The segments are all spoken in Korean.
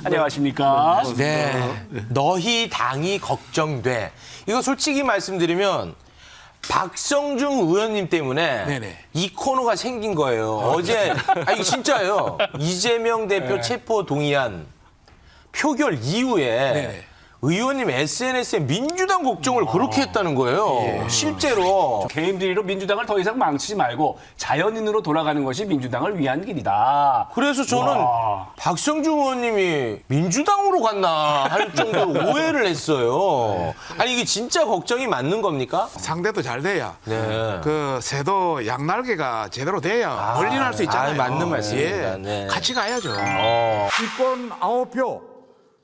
안녕하십니까? 네. 너희 당이 걱정돼. 이거 솔직히 말씀드리면 박성중 의원님 때문에 네네. 이 코너가 생긴 거예요. 어제, 이거 진짜예요. 이재명 대표 체포 동의안 표결 이후에 네네. 의원님 SNS에 민주당 걱정을 그렇게 했다는 거예요. 실제로. 개인 비리로 민주당을 더 이상 망치지 말고 자연인으로 돌아가는 것이 민주당을 위한 길이다. 그래서 저는 와. 박성중 의원님이 민주당으로 갔나 할 정도로 오해를 했어요. 아니 이게 진짜 걱정이 맞는 겁니까? 상대도 잘 돼야 네. 그 새도 양날개가 제대로 돼야 멀리날 수 있잖아요. 맞는 말씀입니다. 예. 네. 같이 가야죠. 기권 9표,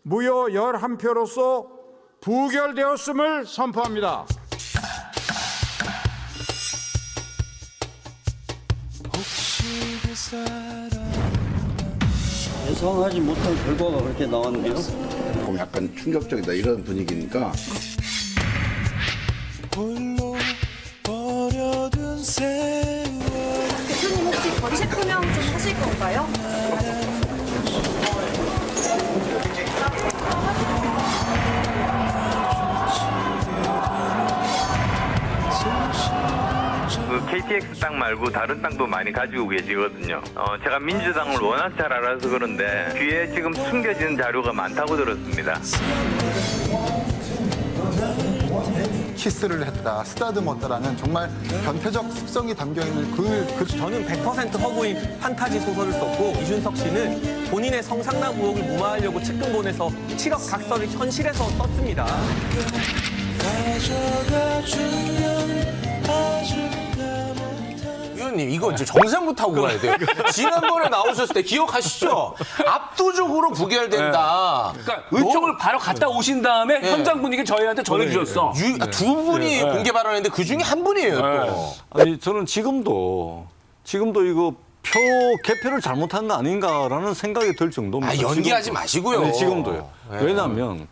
무효 11표로서 부결되었음을 선포합니다. 예상하지 못한 결과가 그렇게 나왔네요. 약간 충격적이다 이런 분위기니까 대표님 혹시 거취 표명 좀 하실 건가요? 그 KTX 땅 말고 다른 땅도 많이 가지고 계시거든요. 제가 민주당을 워낙 잘 알아서 그런데 뒤에 지금 숨겨진 자료가 많다고 들었습니다. 키스를 했다, 쓰다듬었다라는 정말 변태적 습성이 담겨있는 저는 100% 허구인 판타지 소설을 썼고 이준석 씨는 본인의 성상납 의혹을 무마하려고 측근 보내서 7억 각서를 현실에서 썼습니다. 의원님 이거 이제 정상부터 하고 가야 돼요. 지난번에 나오셨을 때 기억하시죠? 압도적으로 부결된다. 그러니까 의총을 바로 갔다 오신 다음에 현장 분위기 저희한테 전해주셨어. 두 분이 공개 발언했는데 그 중에 한 분이에요. 또. 아니 저는 지금도 이거 표 개표를 잘못한 거 아닌가라는 생각이 들 정도입니다. 연기하지 지금도. 마시고요. 아니, 지금도요. 네. 왜냐하면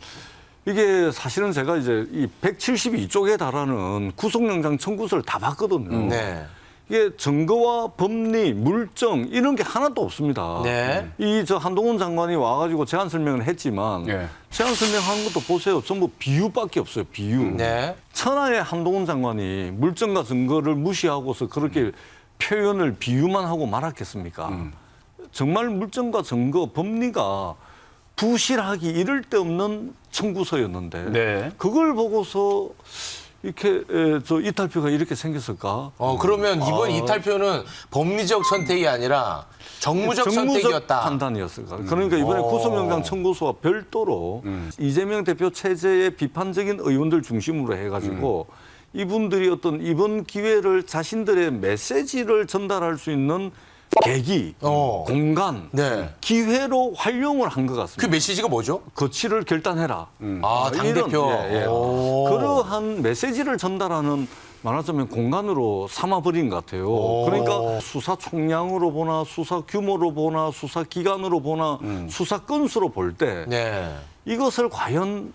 이게 사실은 제가 이제 이 172쪽에 달하는 구속영장 청구서를 다 봤거든요. 네. 이게 증거와 법리, 물증 이런 게 하나도 없습니다. 네. 저 한동훈 장관이 와가지고 제안 설명을 했지만 네. 제안 설명한 것도 보세요. 전부 비유밖에 없어요. 비유. 네. 천하의 한동훈 장관이 물증과 증거를 무시하고서 그렇게 표현을 비유만 하고 말았겠습니까? 정말 물증과 증거, 법리가 부실하기 이를 데 없는 청구서였는데 네. 그걸 보고서 이렇게 이탈표가 이렇게 생겼을까? 그러면 이번 이탈표는 법리적 선택이 아니라 정무적 선택이었다. 판단이었을까? 그러니까 이번에 구속영장 청구서와 별도로 이재명 대표 체제의 비판적인 의원들 중심으로 해가지고 이분들이 어떤 이번 기회를 자신들의 메시지를 전달할 수 있는 계기, 공간, 네. 기회로 활용을 한 것 같습니다. 그 메시지가 뭐죠? 거취를 결단해라. 당대표. 그러한 메시지를 전달하는 말하자면 공간으로 삼아버린 것 같아요. 그러니까 수사 총량으로 보나 수사 규모로 보나 수사 기간으로 보나 수사 건수로 볼 때 네. 이것을 과연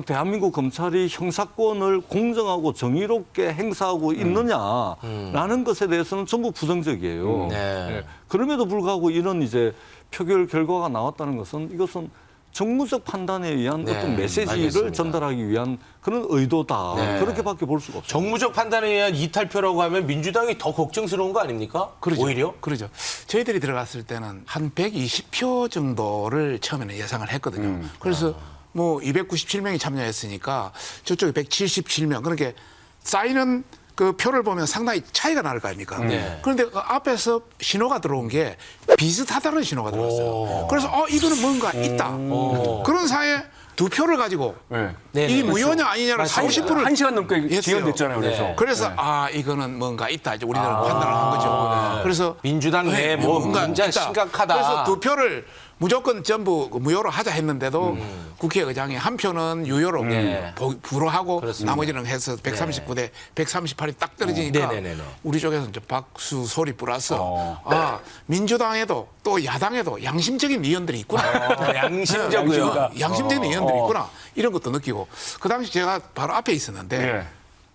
대한민국 검찰이 형사권을 공정하고 정의롭게 행사하고 있느냐라는 것에 대해서는 전부 부정적이에요. 네. 그럼에도 불구하고 이런 이제 표결 결과가 나왔다는 것은 이것은 정무적 판단에 의한 네, 어떤 메시지를 알겠습니다. 전달하기 위한 그런 의도다. 네. 그렇게밖에 볼 수가 없어요. 정무적 판단에 의한 이탈표라고 하면 민주당이 더 걱정스러운 거 아닙니까? 그러죠. 오히려? 그러죠. 저희들이 들어갔을 때는 한 120표 정도를 처음에는 예상을 했거든요. 그래서 뭐 297명이 참여했으니까 저쪽에 177명. 그렇게 쌓이는 그 표를 보면 상당히 차이가 날 거 아닙니까? 네. 그런데 그 앞에서 신호가 들어온 게 비슷하다는 신호가 들어왔어요. 그래서 이거는 뭔가 있다. 그런 사이에 두 표를 가지고 네. 이게 무효냐 아니냐를 40%를 1시간 넘게 했어요. 지연됐잖아요. 그래서. 네. 그래서 이거는 뭔가 있다. 이제 우리들은 판단을 한 거죠. 그래서 민주당 내에 뭐 뭔가 문제가 있다. 심각하다. 그래서 두 표를 무조건 전부 무효로 하자 했는데도 국회의장이 한 표는 유효로 네. 불허하고 그렇습니다. 나머지는 해서 139대 138이 딱 떨어지니까 네네네네. 우리 쪽에서는 이제 박수 소리 플러스 민주당에도 또 야당에도 양심적인 의원들이 있구나. 양심적이요. 양심적인 의원들이 있구나. 이런 것도 느끼고 그 당시 제가 바로 앞에 있었는데 네.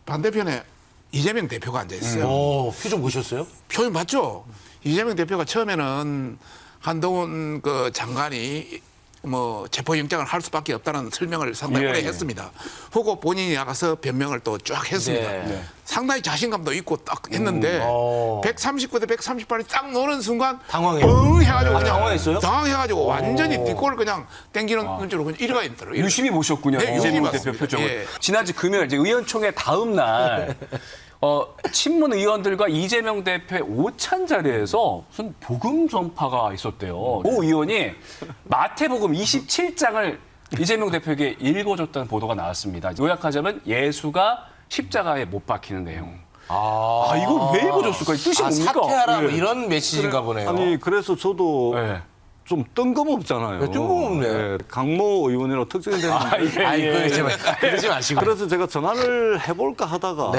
반대편에 이재명 대표가 앉아 있어요. 표정 보셨어요? 표현 맞죠? 이재명 대표가 처음에는 한동훈 그 장관이 뭐 체포영장을 할 수밖에 없다는 설명을 상당히 예, 오래 예. 했습니다. 하고 본인이 나가서 변명을 또 쫙 했습니다. 네. 상당히 자신감도 있고 딱 했는데 139대 138이 딱 노는 순간 당황해요. 뻥 해가지고 그냥 당황했어요? 당황해가지고 완전히 뒷골 그냥 땡기는 줄로 그냥 이래가 있더라고요. 유심히 보셨군요. 네, 이재명 유심히 대표 봤습니다. 표정을. 예. 지난주 금요일 이제 의원총회 다음 날 친문 의원들과 이재명 대표의 오찬 자리에서 무슨 복음 전파가 있었대요. 오 의원이 마태복음 27장을 이재명 대표에게 읽어줬다는 보도가 나왔습니다. 요약하자면 예수가 십자가에 못 박히는 내용. 이걸 왜 읽어줬을까? 이 뜻이 뭡니까? 사퇴하라 뭐 예. 이런 메시지인가 보네요. 아니 그래서 저도 네. 좀 뜬금없잖아요. 네, 뜬금없네. 예, 강모 의원이라고 특정이 되는데 아이 그러지 마시고. 그래서 제가 전화를 해볼까 하다가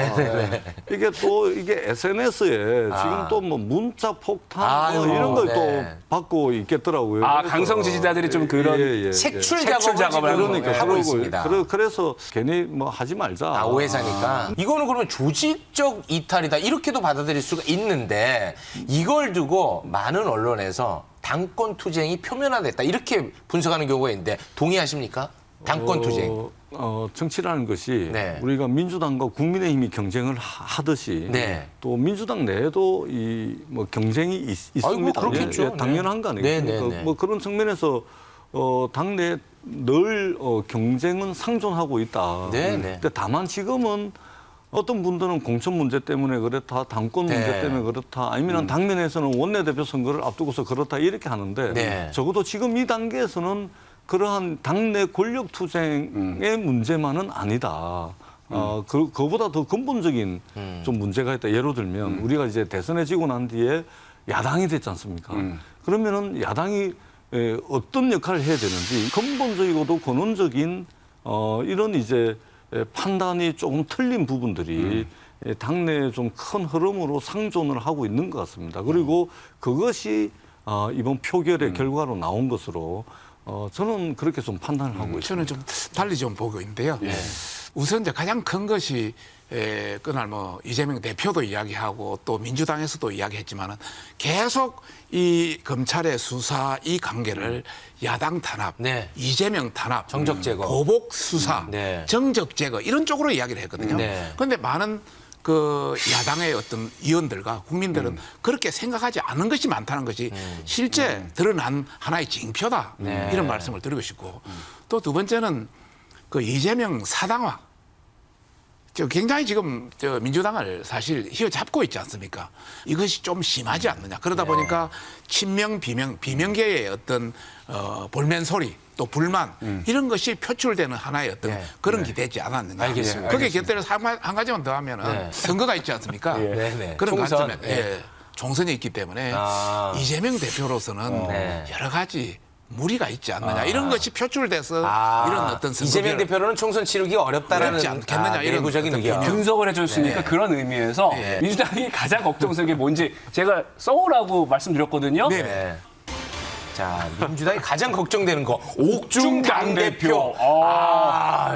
이게 또 이게 SNS에 지금 또 뭐 문자 폭탄 뭐 이런 걸 또 받고 있겠더라고요. 그래서 강성 지지자들이 좀 그런 색출 색출 작업을 작업을 하는 하고 그러고 있습니다. 그래서 괜히 뭐 하지 말자. 오해사니까. 이거는 그러면 조직적 이탈이다 이렇게도 받아들일 수가 있는데 이걸 두고 많은 언론에서 당권 투쟁이 표면화됐다 이렇게 분석하는 경우가 있는데 동의하십니까? 당권 투쟁. 정치라는 것이 네. 우리가 민주당과 국민의힘이 경쟁을 하듯이 네. 또 민주당 내에도 이 뭐 경쟁이 있습니다. 그렇겠죠. 예, 당연한 거 네, 아니겠습니까? 네, 네. 뭐 그런 측면에서 당내 늘 경쟁은 상존하고 있다. 네, 네. 근데 다만 지금은 어떤 분들은 공천 문제 때문에 그렇다, 당권 문제 네. 때문에 그렇다, 아니면 당면에서는 원내대표 선거를 앞두고서 그렇다 이렇게 하는데 네. 적어도 지금 이 단계에서는 그러한 당내 권력 투쟁의 문제만은 아니다. 그거보다 더 근본적인 좀 문제가 있다. 예로 들면 우리가 이제 대선에 지고 난 뒤에 야당이 됐지 않습니까? 그러면은 야당이 어떤 역할을 해야 되는지 근본적이고도 근원적인 이런 이제 판단이 조금 틀린 부분들이 당내에 좀 큰 흐름으로 상존을 하고 있는 것 같습니다. 그리고 그것이 이번 표결의 결과로 나온 것으로 저는 그렇게 좀 판단을 하고 있습니다. 저는 좀 달리 좀 보고 있는데요. 우선 이제 가장 큰 것이 그날 뭐 이재명 대표도 이야기하고 또 민주당에서도 이야기했지만은 계속 이 검찰의 수사 이 관계를 야당 탄압, 네. 이재명 탄압, 정적 제거, 보복 수사, 네. 정적 제거 이런 쪽으로 이야기를 했거든요. 네. 그런데 많은 그 야당의 어떤 의원들과 국민들은 그렇게 생각하지 않은 것이 많다는 것이 실제 드러난 하나의 징표다. 네. 이런 말씀을 드리고 싶고 또 두 번째는 그 이재명 사당화. 굉장히 지금 민주당을 사실 휘어잡고 있지 않습니까? 이것이 좀 심하지 않느냐. 그러다 보니까 친명, 비명계의 어떤 볼멘 소리 또 불만 이런 것이 표출되는 하나의 어떤 그런 게 되지 않았느냐. 알겠습니다. 거기에 곁들여서 한 가지만 더 하면은 선거가 있지 않습니까? 네. 그런 총선. 관점에 총선이 있기 때문에 이재명 대표로서는 여러 가지 무리가 있지 않느냐 이런 것이 표출돼서 이런 어떤 이재명 대표로는 총선 치르기가 어렵다라는 어렵지 않겠느냐 이런 내부적인 어떤 의견. 분석을 해줬으니까 그런 의미에서 민주당이 가장 걱정스러운 게 뭔지 제가 써오라고 말씀드렸거든요. 네. 자, 민주당이 가장 걱정되는 거 옥중 당대표.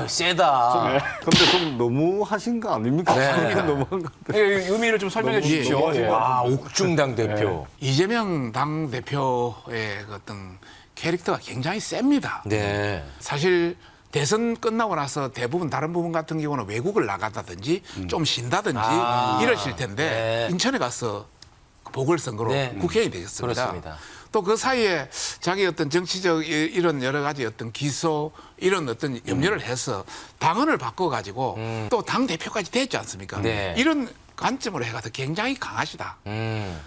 세다. 근데 좀 너무 하신 거 아닙니까? 너무한 거. 의미를 좀 설명해 주십시오. 옥중 당대표. 이재명 당대표의 그 어떤 캐릭터가 굉장히 셉니다. 네. 사실 대선 끝나고 나서 대부분 다른 부분 같은 경우는 외국을 나갔다든지 좀 쉰다든지 이러실 텐데 인천에 가서 보궐선거로 국회의원이 되셨습니다. 그렇습니다. 또 그 사이에 자기 어떤 정치적 이런 여러 가지 어떤 기소 이런 어떤 염려를 해서 당헌을 바꿔가지고 또 당대표까지 됐지 않습니까? 네. 이런 관점으로 해가지고 굉장히 강하시다.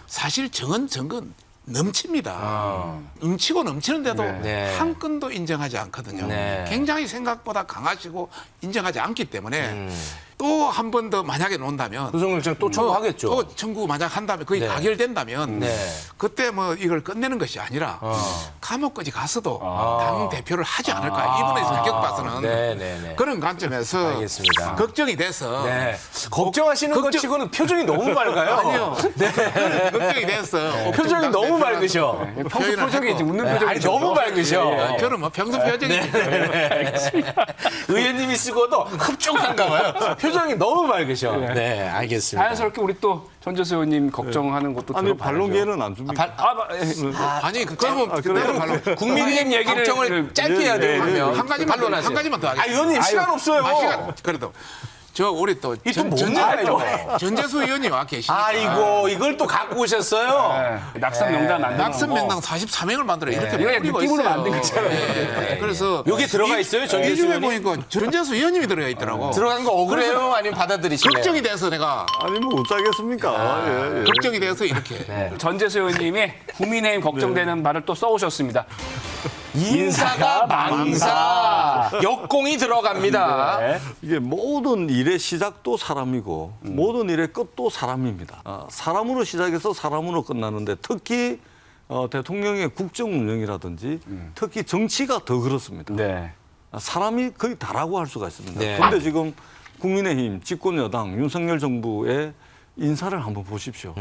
사실 정은 넘칩니다. 넘치고 넘치는데도 네. 한 건도 인정하지 않거든요. 네. 굉장히 생각보다 강하시고 인정하지 않기 때문에 또 한 번 더 만약에 논다면 구속영장 또 청구하겠죠. 또 청구 만약 한다면 거의 네. 가결된다면 그때 뭐 이걸 끝내는 것이 아니라 감옥까지 가서도 당 대표를 하지 않을까 이분의 성격 봐서는 그런 관점에서 알겠습니다. 걱정이 돼서 걱정하시는 것 치고는 표정이 너무 맑아요. 아니요. 걱정이 돼서 표정이 너무 맑으셔. 평소 표정이 이제 웃는 표정이 아니 너무 맑으셔. 저는 뭐 평소 표정이 의원님이 쓰고도 흡족한가 봐요. 표정이 너무 밝으셔. 네, 알겠습니다. 자연스럽게 우리 또 전재수 의원님 걱정하는 것도 아니 들어봐야죠. 반론 기회는 안 줍니까? 아니 그러면 그대로 발로 국민의힘 얘기를 걱정을 짧게 해야 돼요. 그러면. 한 가지만 반론하세요. 한 가지만 더 하겠습니다. 의원님 시간 없어요. 시간 그래도 저 우리 또 이또 뭔가요, 이거? 전재수 의원이 와 계시니까. 아이고, 이걸 또 갖고 오셨어요. 낙선 명단 만드는 낙선 명당 44명을 만들어 이렇게 이거 뿌리고 느낌으로 있어요. 만든 거잖아요. 예. 그래서 여기 들어가 있어요, 전재수 이중에 의원이? 보니까 전재수 의원님이 들어가 있더라고. 들어간 거 억울해요? 아니면 받아들이실래요? 걱정이 돼서 내가 아니 뭐 어쩌겠습니까? 예, 예. 걱정이 돼서 이렇게. 전재수 의원님이 국민의힘 걱정되는 말을 또 써오셨습니다. 인사가 망사. 역공이 들어갑니다. 네. 이게 모든 일의 시작도 사람이고 모든 일의 끝도 사람입니다. 사람으로 시작해서 사람으로 끝나는데 특히 대통령의 국정 운영이라든지 특히 정치가 더 그렇습니다. 네. 사람이 거의 다라고 할 수가 있습니다. 네. 그런데 지금 국민의힘 집권여당 윤석열 정부의 인사를 한번 보십시오.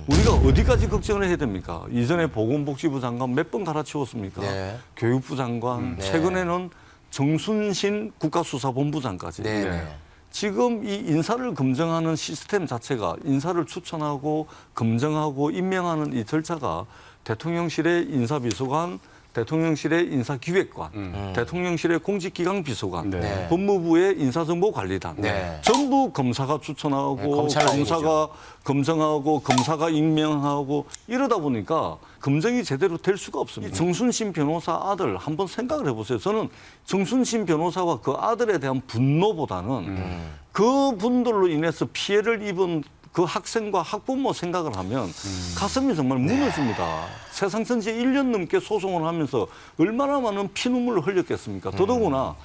우리가 어디까지 걱정을 해야 됩니까? 이전에 보건복지부 장관 몇 번 갈아치웠습니까? 네. 교육부 장관, 네. 최근에는 정순신 국가수사본부장까지. 네, 네. 지금 이 인사를 검증하는 시스템 자체가 인사를 추천하고 검증하고 임명하는 이 절차가 대통령실의 인사비서관, 대통령실의 인사기획관, 대통령실의 공직기강비서관, 네. 법무부의 인사정보관리단, 네. 전부 검사가 추천하고 네, 검찰 검사가 검증하고 검사가 임명하고 이러다 보니까 검증이 제대로 될 수가 없습니다. 정순신 변호사 아들 한번 생각을 해보세요. 저는 정순신 변호사와 그 아들에 대한 분노보다는 그 분들로 인해서 피해를 입은 그 학생과 학부모 생각을 하면 가슴이 정말 무너집니다. 세상 전체 1년 넘게 소송을 하면서 얼마나 많은 피눈물을 흘렸겠습니까? 더더구나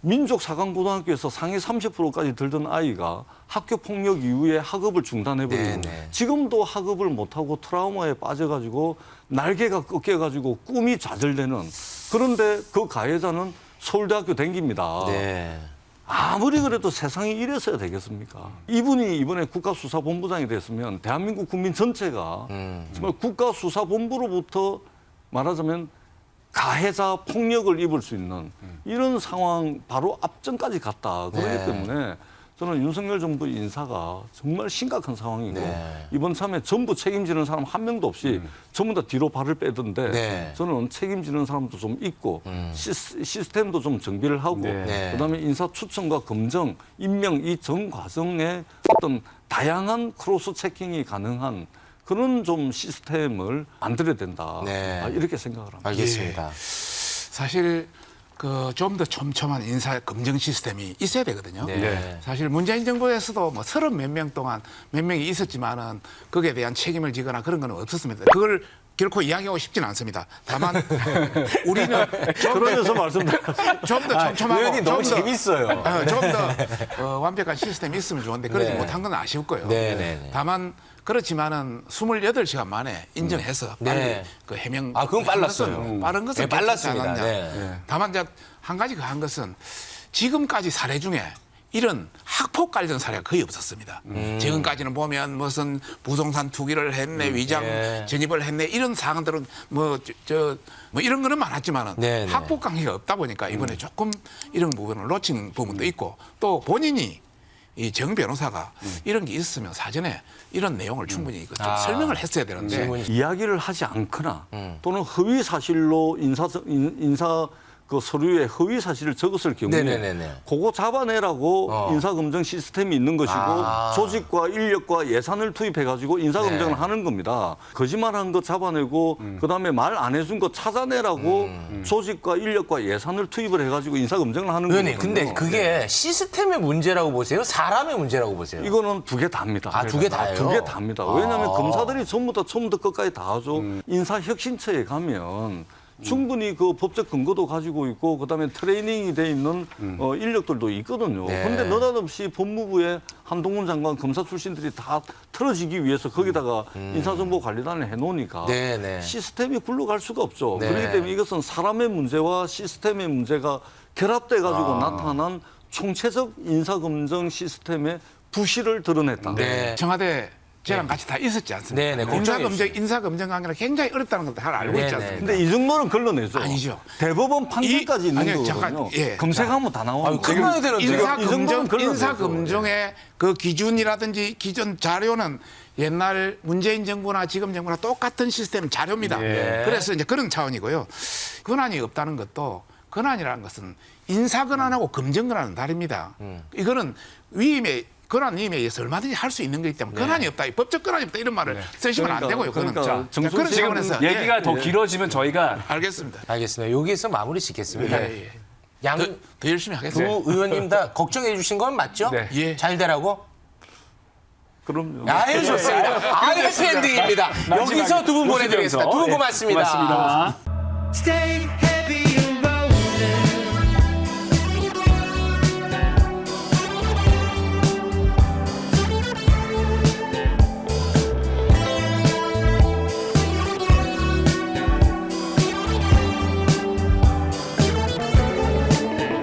민족사관고등학교에서 상위 30%까지 들던 아이가 학교 폭력 이후에 학업을 중단해버리고 네네. 지금도 학업을 못하고 트라우마에 빠져가지고 날개가 꺾여가지고 꿈이 좌절되는 그런데 그 가해자는 서울대학교 댕깁니다. 네. 아무리 그래도 세상이 이래서야 되겠습니까? 이분이 이번에 국가수사본부장이 됐으면 대한민국 국민 전체가 정말 국가수사본부로부터 말하자면 가해자 폭력을 입을 수 있는 이런 상황 바로 앞전까지 갔다. 그렇기 네. 때문에 저는 윤석열 정부 인사가 정말 심각한 상황이고 네. 이번 참에 전부 책임지는 사람 한 명도 없이 전부 다 뒤로 발을 빼던데 네. 저는 책임지는 사람도 좀 있고 시스템도 좀 정비를 하고 네. 그다음에 인사 추천과 검증, 임명 이 전 과정에 어떤 다양한 크로스 체킹이 가능한 그런 좀 시스템을 만들어야 된다. 네. 이렇게 생각을 합니다. 알겠습니다. 사실 그 좀 더 촘촘한 인사 검증 시스템이 있어야 되거든요. 네. 사실 문재인 정부에서도 뭐 30 몇 명 동안 몇 명이 있었지만은 거기에 대한 책임을 지거나 그런 건 없었습니다. 그걸 결코 이야기하고 싶지는 않습니다. 다만 우리는 그러면서 말씀드려요. 좀 더 촘촘하고 의원님 너무 좀 더, 재밌어요. 좀 더 완벽한 시스템이 있으면 좋은데 그러지 네. 못한 건 아쉬울 거예요. 네, 네, 네. 다만 그렇지만은 28시간 만에 인정해서 빨리 네. 그 해명. 아, 그건 빨랐어요. 빠른 것은 네, 빨랐습니다. 괜찮지 않았냐. 네. 다만 이제 한 가지가 한 것은 지금까지 사례 중에 이런 학폭 관련 사례가 거의 없었습니다. 지금까지는 보면 무슨 부동산 투기를 했네, 위장 네. 전입을 했네 이런 사항들은 뭐 이런 거는 많았지만은 네, 네. 학폭 관계가 없다 보니까 이번에 조금 이런 부분을 놓친 부분도 있고 또 본인이 이 정 변호사가 이런 게 있으면 사전에 이런 내용을 충분히 좀 설명을 했어야 되는데 이야기를 하지 않거나 또는 허위 사실로 인사 그 서류에 허위 사실을 적었을 경우에 네네네네. 그거 잡아내라고 인사검증 시스템이 있는 것이고 조직과 인력과 예산을 투입해가지고 인사검증을 네. 하는 겁니다. 거짓말한 거 잡아내고 그다음에 말 안 해준 거 찾아내라고 조직과 인력과 예산을 투입을 해가지고 인사검증을 하는 거거든요. 의원님, 근데 그게 시스템의 문제라고 보세요? 사람의 문제라고 보세요? 이거는 두 개 다입니다. 아, 두 개 다예요? 두 개 다입니다. 왜냐하면 아. 검사들이 전부 다 처음부터 끝까지 다 하죠. 인사혁신처에 가면 충분히 그 법적 근거도 가지고 있고 그다음에 트레이닝이 돼 있는 인력들도 있거든요. 네. 그런데 느닷없이 법무부에 한동훈 장관 검사 출신들이 다 틀어지기 위해서 거기다가 인사정보관리단을 해놓으니까 네, 네. 시스템이 굴러갈 수가 없죠. 네. 그렇기 때문에 이것은 사람의 문제와 시스템의 문제가 결합돼 가지고 나타난 총체적 인사검증 시스템의 부실을 드러냈다. 네. 청와대 저랑 같이 다 있었지 않습니까? 네, 네, 걱정해 인사 검증 관계는 굉장히 어렵다는 걸 다 알고 네, 있지 네. 않습니까? 근데 이 정도는 걸러내죠. 아니죠. 대법원 판결까지 있는 아니요, 거거든요. 잠깐, 예. 검색하면 다 나오는 아유, 큰일 나야 되는데. 이 정도는 걸러내죠. 인사 검증의 그 기준이라든지 기존 자료는 옛날 문재인 정부나 지금 정부나 똑같은 시스템 자료입니다. 예. 그래서 이제 그런 차원이고요. 권한이 없다는 것도 권한이라는 것은 인사 권한하고 검증 권한은 다릅니다. 이거는 권한 위임에 의해서 얼마든지 할 수 있는 거기 때문에 권한이 없다, 법적 권한이 없다 이런 말을 쓰시면 안 되고요. 그거는 그러니까 자, 정순 그런 지금 차원에서 얘기가 더 길어지면 저희가 알겠습니다. 알겠습니다. 여기서 마무리 짓겠습니다. 예, 예. 양 더 열심히 두 하겠습니다. 의원님 다 걱정해 주신 건 맞죠? 네. 예. 잘 되라고? 그럼요. 아유, 좋습니다. 아유, 해피엔딩입니다. 여기서 두 분 보내드리겠습니다. 두 분 고맙습니다. 고맙습니다.